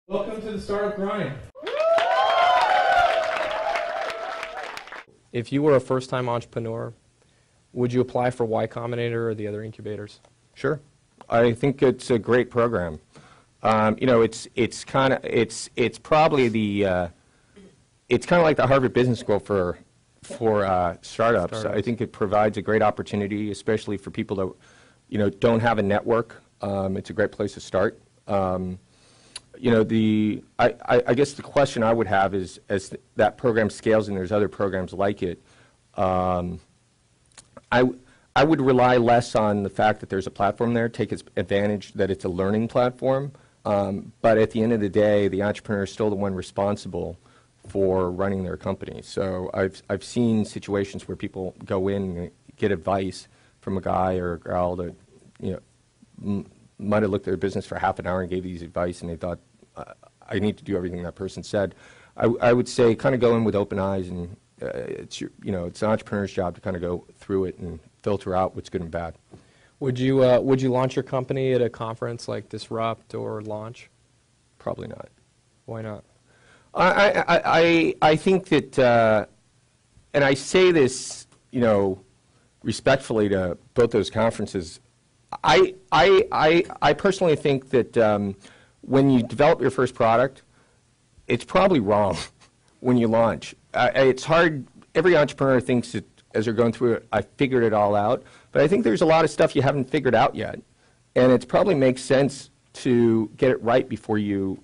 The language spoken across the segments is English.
Welcome to the Startup Grind. If you were a first-time entrepreneur, would you apply for Y Combinator or the other incubators? Sure, I think it's a great program. You know, it's probably the it's kind of like the Harvard Business School for startups. I think it provides a great opportunity, especially for people that don't have a network. It's a great place to start. You know, I guess the question I would have is, as that program scales and there's other programs like it, I would rely less on the fact that there's a platform there, take its advantage that it's a learning platform, but at the end of the day, the entrepreneur is still the one responsible for running their company. So I've seen situations where people go in and get advice from a guy or a girl that, might have looked at their business for half an hour and gave these advice, and they thought, I need to do everything that person said. I would say kind of go in with open eyes, and it's an entrepreneur's job to kind of go through it and filter out what's good and bad. Would you launch your company at a conference like Disrupt or Launch? Probably not. Why not? I think that, and I say this, respectfully to both those conferences. I personally think that when you develop your first product, it's probably wrong when you launch. It's hard. Every entrepreneur thinks that as they're going through it, I figured it all out. But I think there's a lot of stuff you haven't figured out yet, and it probably makes sense to get it right before you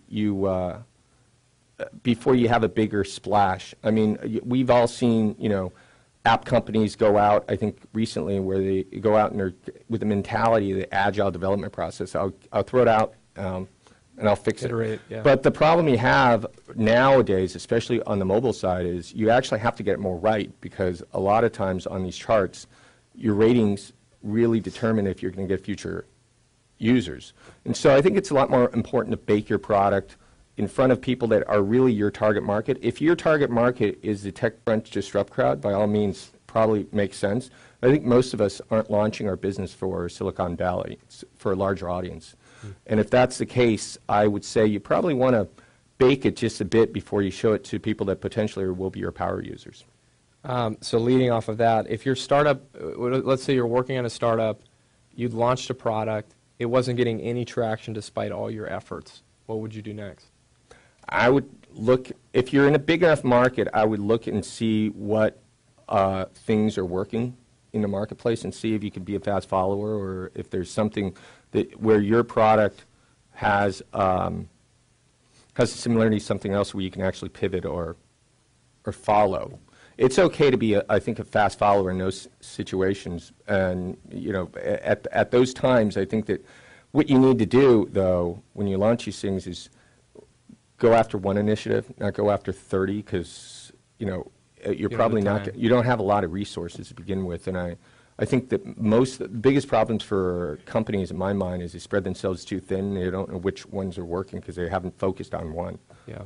have a bigger splash. I mean, we've all seen app companies go out, I think recently, where they go out and they're with the mentality of the agile development process. I'll throw it out and I'll fix it. Yeah. But the problem you have nowadays, especially on the mobile side, is you actually have to get it more right, because a lot of times on these charts, your ratings really determine if you're going to get future users. And so I think it's a lot more important to bake your product in front of people that are really your target market. If your target market is the tech crunch disrupt crowd, by all means, probably makes sense. I think most of us aren't launching our business for Silicon Valley. It's for a larger audience. And if that's the case, I would say you probably want to bake it just a bit before you show it to people that potentially will be your power users. So leading off of that, if your startup, let's say you're working on a startup, you'd launched a product, it wasn't getting any traction despite all your efforts, what would you do next? I would look, if you're in a big enough market, I would look and see what things are working in the marketplace and see if you could be a fast follower, or if there's something that where your product has a similarity to something else where you can actually pivot or follow. It's okay to be, I think, a fast follower in those situations. And at those times, I think that what you need to do, though, when you launch these things is go after one initiative, not go after 30, because you're probably not. You don't have a lot of resources to begin with, and I think that the biggest problems for companies, in my mind, is they spread themselves too thin. They don't know which ones are working because they haven't focused on one. Yeah.